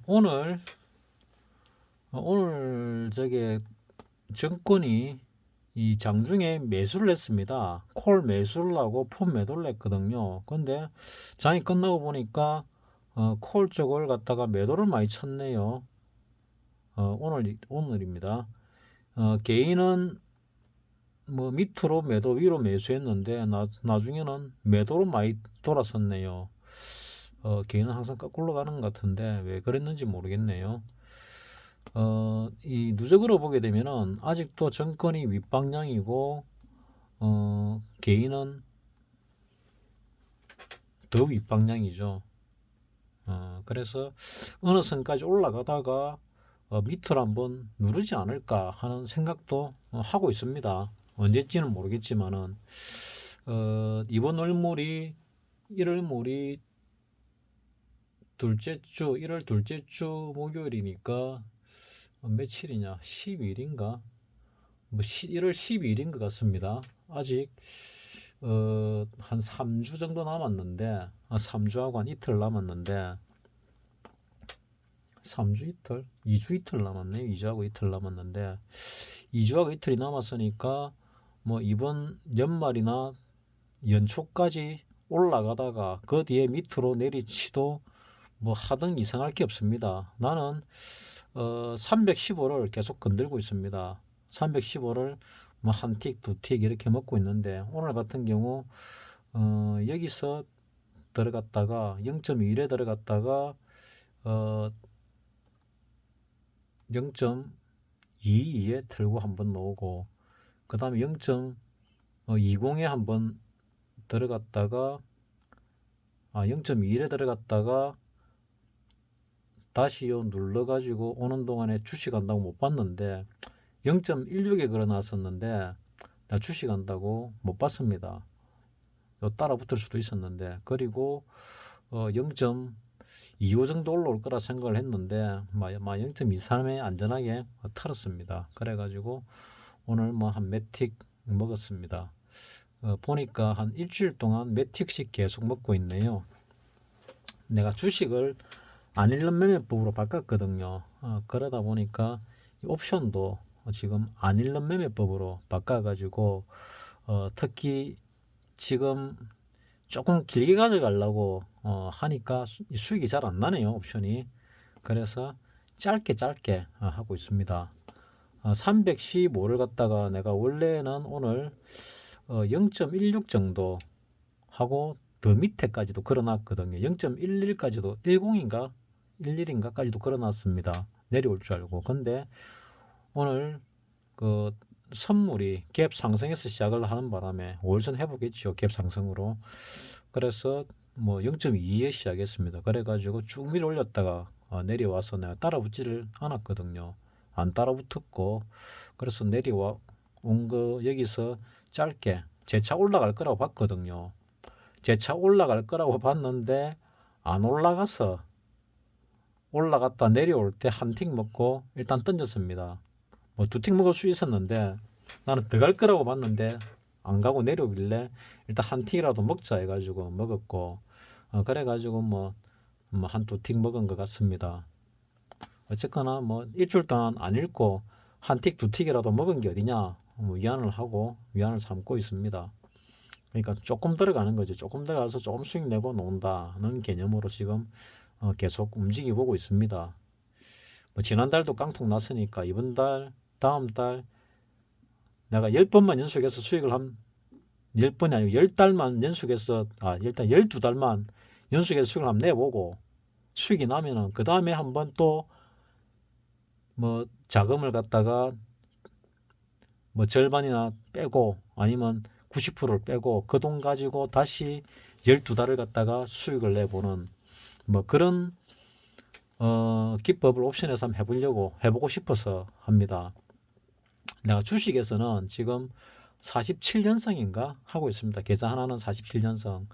오늘 저게 정권이 이 장중에 매수를 했습니다. 콜 매수를 하고 풋 매도를 했거든요. 근데 장이 끝나고 보니까 콜 쪽을 갖다가 매도를 많이 쳤네요. 오늘입니다. 개인은 뭐 밑으로 매도 위로 매수했는데 나중에는 매도로 많이 돌아섰네요. 개인은 항상 거꾸로 가는 것 같은데 왜 그랬는지 모르겠네요. 이 누적으로 보게 되면은 아직도 정권이 윗방향이고 개인은 더 윗방향이죠. 그래서 어느 선까지 올라가다가 밑을 한번 누르지 않을까 하는 생각도 하고 있습니다. 언제지는 모르겠지만은 이번 월물이 1월물이 둘째 주 1월 둘째 주 목요일이니까 며칠이냐 12일인가 뭐 1월 12일인 것 같습니다. 아직 한 3주 정도 남았는데 3주하고 한 이틀 남았는데 3주 이틀? 2주 이틀 남았네요. 2주하고 이틀 남았는데 2주하고 이틀이 남았으니까 뭐 이번 연말이나 연초까지 올라가다가 그 뒤에 밑으로 내리치도 뭐 하등 이상할 게 없습니다. 나는 315를 계속 건들고 있습니다. 315를 뭐 한 틱, 두 틱 이렇게 먹고 있는데 오늘 같은 경우 여기서 들어갔다가 0.1에 들어갔다가 0.22에 틀고 한번 놓고 그 다음에 0.20에 한번 들어갔다가 0.21에 들어갔다가 다시 요 눌러가지고 오는 동안에 주식한다고 못 봤는데 0.16에 걸어놨었는데 나 주식한다고 못 봤습니다. 요 따라 붙을 수도 있었는데 그리고 0.25 정도 올라올 거라 생각을 했는데 0.23에 안전하게 털었습니다. 그래가지고 오늘 뭐 한 몇 틱 먹었습니다. 보니까 한 일주일 동안 몇 틱씩 계속 먹고 있네요. 내가 주식을 안일름 매매법으로 바꿨거든요. 그러다 보니까 이 옵션도 지금 안일름 매매법으로 바꿔가지고 특히 지금 조금 길게 가져가려고 하니까 수익이 잘 안 나네요. 옵션이. 그래서 짧게 하고 있습니다. 315를 갖다가 내가 원래는 오늘 0.16 정도 하고 더 밑에까지도 걸어놨거든요. 0.11까지도 10인가 11인가까지도 걸어놨습니다. 내려올 줄 알고. 근데 오늘 그 선물이 갭 상승해서 시작을 하는 바람에 5일선 해보겠죠. 갭 상승으로. 그래서 뭐 0.22에 시작했습니다. 그래가지고 쭉 밀어 올렸다가 내려와서 내가 따라붙지를 않았거든요. 안 따라붙었고 그래서 내려와 온 거 여기서 짧게 제 차 올라갈 거라고 봤거든요. 제 차 올라갈 거라고 봤는데 안 올라가서 올라갔다 내려올 때 한 틱 먹고 일단 던졌습니다. 뭐 두 틱 먹을 수 있었는데 나는 더 갈 거라고 봤는데 안 가고 내려오길래 일단 한 틱이라도 먹자 해가지고 먹었고 그래가지고 뭐 한 두 틱 먹은 것 같습니다. 어쨌거나 뭐 일주일 동안 안 읽고 한 틱 두 틱이라도 먹은 게 어디냐 위안을 하고 위안을 삼고 있습니다. 그러니까 조금 들어가는 거지. 조금 들어가서 조금 수익 내고 논다는 개념으로 지금 계속 움직여 보고 있습니다. 뭐 지난달도 깡통 났으니까 이번 달, 다음 달 내가 10번만 연속해서 수익을 한 10번이 아니고 10달만 연속해서 일단 12달만 연속해서 수익을 한번 내보고 수익이 나면은 그 다음에 한번 또 뭐 자금을 갖다가 뭐 절반이나 빼고 아니면 90%를 빼고 그 돈 가지고 다시 12달을 갖다가 수익을 내보는 뭐 그런 기법을 옵션에서 한번 해보고 싶어서 합니다. 내가 주식에서는 지금 47년성인가 하고 있습니다. 계좌 하나는 47년성,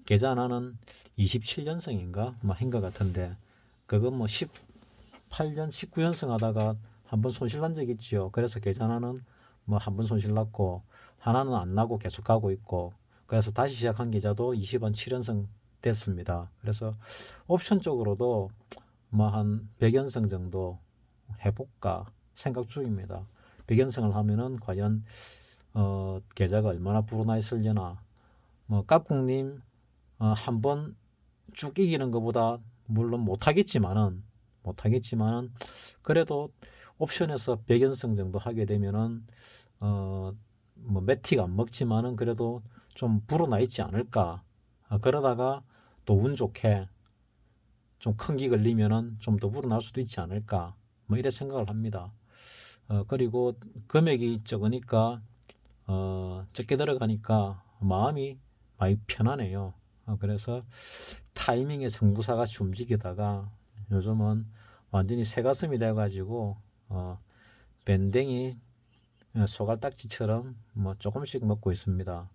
계좌 하나는 27년성인가 뭐 한 것 같은데 그건 뭐 18년, 19년성 하다가 한번 손실 난 적 있지요. 그래서 계좌 하나는 뭐 한 번 손실 났고 하나는 안 나고 계속 가고 있고 그래서 다시 시작한 계좌도 20원 7연성 됐습니다. 그래서 옵션 쪽으로도 뭐 한 100연승 정도 해볼까 생각 중입니다. 100연승을 하면은 과연 계좌가 얼마나 불어나 있으려나. 뭐 깍꿍님 한번 쭉 이기는 것보다 물론 못하겠지만은 그래도 옵션에서 100연승 정도 하게 되면은 뭐 매틱 안 먹지만은 그래도 좀 불어나 있지 않을까. 그러다가 또 운 좋게 좀 큰 기 걸리면은 좀 더 불어날 수도 있지 않을까. 뭐 이래 생각을 합니다. 그리고 금액이 적으니까 적게 들어가니까 마음이 많이 편하네요. 그래서 타이밍에 승부사같이 움직이다가 요즘은 완전히 새가슴이 돼가지고 밴댕이 소갈딱지처럼 뭐 조금씩 먹고 있습니다.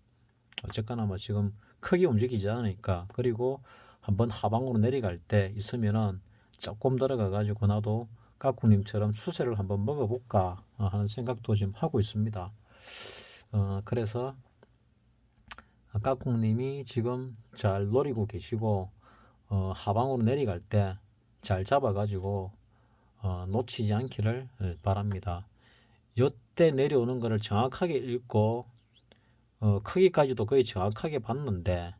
어쨌거나 뭐 지금 크게 움직이지 않으니까. 그리고 한번 하방으로 내려갈 때 있으면은 조금 들어가 가지고 나도 까꾸님처럼 추세를 한번 먹어볼까 하는 생각도 지금 하고 있습니다. 그래서 까꿍님이 지금 잘 노리고 계시고 하방으로 내려갈 때 잘 잡아가지고 놓치지 않기를 바랍니다. 요때 내려오는 거를 정확하게 읽고 크기까지도 거의 정확하게 봤는데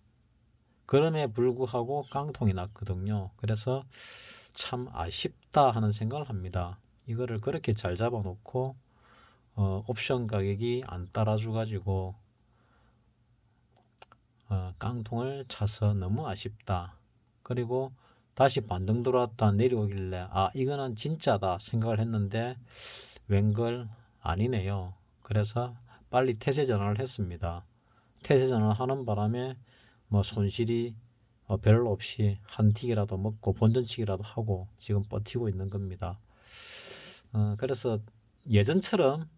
그럼에 불구하고 깡통이 났거든요. 그래서 참 아쉽다 하는 생각을 합니다. 이거를 그렇게 잘 잡아놓고 옵션 가격이 안 따라줘 가지고 깡통을 차서 너무 아쉽다. 그리고 다시 반등 들어왔다 내려오길래 이거는 진짜다 생각을 했는데 웬걸 아니네요. 그래서 빨리 태세 전환을 했습니다. 태세 전환을 하는 바람에 뭐 손실이 별로 없이 한 틱이라도 먹고 본전치기라도 하고 지금 버티고 있는 겁니다. 그래서 예전처럼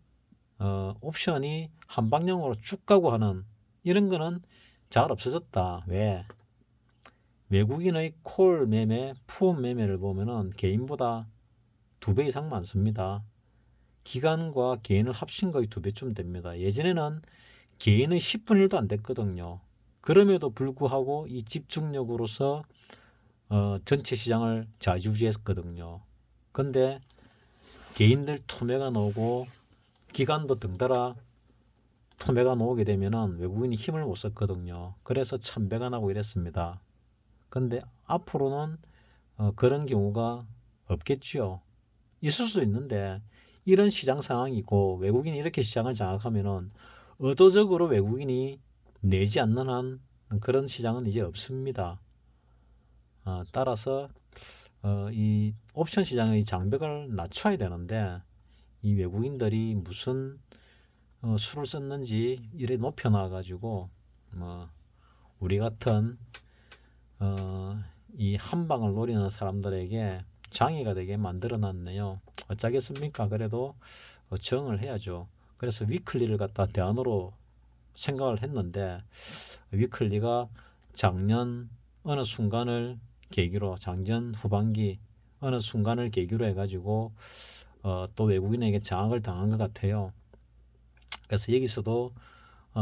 옵션이 한 방향으로 쭉 가고 하는 이런 거는 잘 없어졌다. 왜? 외국인의 콜 매매, 푸 매매를 보면은 개인보다 2배 이상 많습니다. 기관과 개인을 합친 거의 2배쯤 됩니다. 예전에는 개인의 10분의 1도 안 됐거든요. 그럼에도 불구하고 이 집중력으로서 전체 시장을 좌지우지했거든요. 근데 개인들 투매가 나오고 기관도 등달아 투매가 나오게 되면은 외국인이 힘을 못 썼거든요. 그래서 참배가 나고 이랬습니다. 근데 앞으로는 그런 경우가 없겠지요. 있을 수 있는데 이런 시장 상황이고 외국인이 이렇게 시장을 장악하면은 의도적으로 외국인이 내지 않는 한 그런 시장은 이제 없습니다. 따라서 이 옵션 시장의 장벽을 낮춰야 되는데 이 외국인들이 무슨 수를 썼는지 이래 높여놔 가지고 우리 같은 이 한방을 노리는 사람들에게 장애가 되게 만들어 놨네요. 어쩌겠습니까? 그래도 정을 해야죠. 그래서 위클리를 갖다 대안으로 생각을 했는데 위클리가 작년 어느 순간을 계기로 작년 후반기 어느 순간을 계기로 해가지고 또 외국인에게 장악을 당한 것 같아요. 그래서 여기서도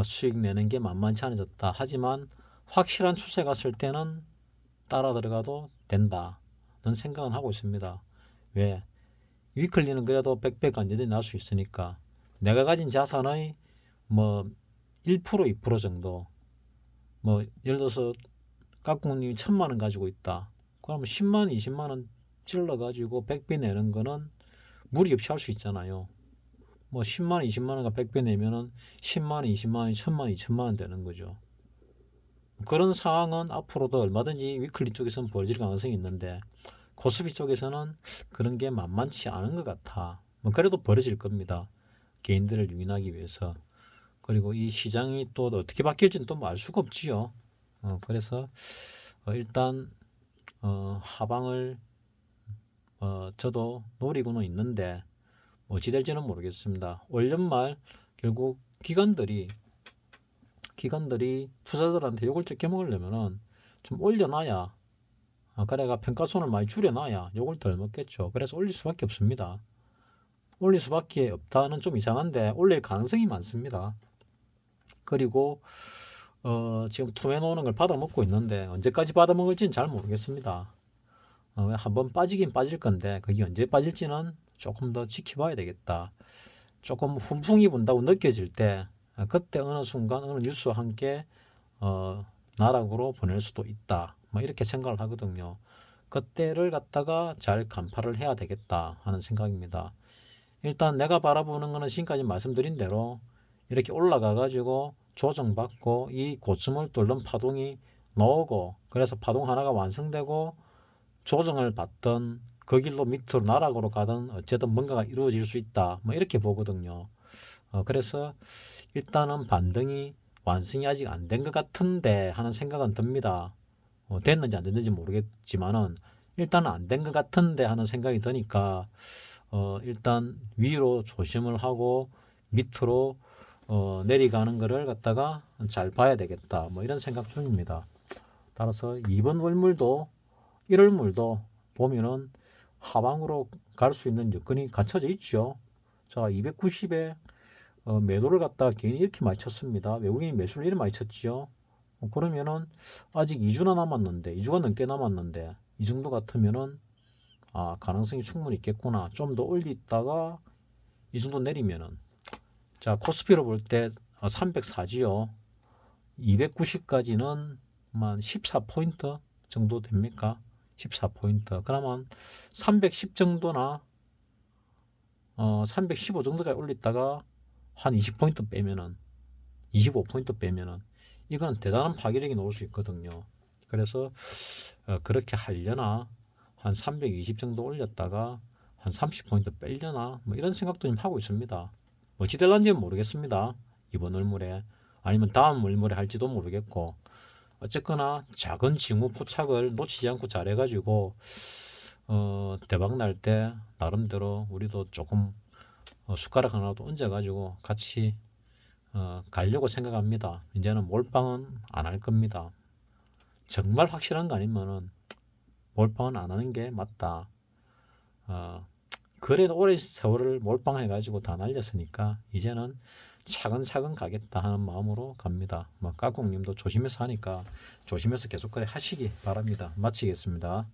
수익 내는 게 만만치 않아졌다. 하지만 확실한 추세가 갔을 때는 따라 들어가도 된다는 생각은 하고 있습니다. 왜? 위클리는 그래도 100배가 언제든지 날 수 있으니까 내가 가진 자산의 뭐 1% 2% 정도 뭐 예를 들어서 깍꿍님이 1000만원 가지고 있다. 그러면 10만원 20만원 찔러 가지고 100배 내는 거는 무리 없이 할 수 있잖아요. 뭐 10만원 20만원가 100배 내면은 10만원 20만원 1000만원 2000만원 되는 거죠. 그런 상황은 앞으로도 얼마든지 위클리 쪽에서는 벌어질 가능성이 있는데 코스피 쪽에서는 그런 게 만만치 않은 것 같아. 뭐 그래도 벌어질 겁니다. 개인들을 유인하기 위해서. 그리고 이 시장이 또 어떻게 바뀔지는 또 알 수가 없지요. 그래서 일단 하방을 저도 노리고는 있는데 어찌 될지는 모르겠습니다. 올 연말 결국 기관들이 투자자들한테 욕을 적게 먹으려면은 좀 올려놔야 그래가 평가손을 많이 줄여놔야 욕을 덜 먹겠죠. 그래서 올릴 수밖에 없습니다. 올릴 수밖에 없다는 좀 이상한데 올릴 가능성이 많습니다. 그리고 지금 투매 놓는 걸 받아먹고 있는데 언제까지 받아먹을지는 잘 모르겠습니다. 한번 빠지긴 빠질 건데 그게 언제 빠질지는 조금 더 지켜봐야 되겠다. 조금 훈풍이 분다고 느껴질 때 그때 어느 순간 어느 뉴스와 함께 나락으로 보낼 수도 있다. 뭐 이렇게 생각을 하거든요. 그때를 갖다가 잘 간파를 해야 되겠다 하는 생각입니다. 일단 내가 바라보는 거는 지금까지 말씀드린 대로 이렇게 올라가 가지고 조정받고 이 고점을 뚫는 파동이 나오고 그래서 파동 하나가 완성되고 조정을 받던 그 길로 밑으로 나락으로 가든 어쨌든 뭔가가 이루어질 수 있다. 뭐 이렇게 보거든요. 그래서 일단은 반등이 완성이 아직 안 된 것 같은데 하는 생각은 듭니다. 됐는지 안 됐는지 모르겠지만은 일단은 안 된 것 같은데 하는 생각이 드니까 일단 위로 조심을 하고 밑으로 내려가는 거를 갖다가 잘 봐야 되겠다. 뭐 이런 생각 중입니다. 따라서 2번 월물도 1월물도 보면은 하방으로 갈 수 있는 여건이 갖춰져 있죠. 자, 290에 매도를 갖다 개인이 이렇게 많이 쳤습니다. 외국인이 매수를 이렇게 많이 쳤죠. 그러면은 아직 2주나 남았는데 2주가 넘게 남았는데 이 정도 같으면은 가능성이 충분히 있겠구나. 좀 더 올리다가 이 정도 내리면은 자 코스피로 볼 때 304지요. 290까지는 한 14포인트 정도 됩니까? 14포인트. 그러면 310 정도나 315 정도까지 올렸다가 한 20포인트 빼면은 25포인트 빼면은 이건 대단한 파괴력이 나올 수 있거든요. 그래서 그렇게 하려나 한 320 정도 올렸다가 한 30포인트 빼려나 뭐 이런 생각도 좀 하고 있습니다. 어찌 될런지는 모르겠습니다. 이번 월물에 아니면 다음 월물에 할지도 모르겠고 어쨌거나 작은 징후 포착을 놓치지 않고 잘해가지고 대박 날 때 나름대로 우리도 조금 숟가락 하나도 얹어가지고 같이 가려고 생각합니다. 이제는 몰빵은 안 할 겁니다. 정말 확실한 거 아니면은 몰빵은 안 하는 게 맞다. 그래도 오랜 세월을 몰빵해가지고 다 날렸으니까 이제는 차근차근 가겠다 하는 마음으로 갑니다. 뭐 까꿍님도 조심해서 하니까 조심해서 계속 그래 하시기 바랍니다. 마치겠습니다.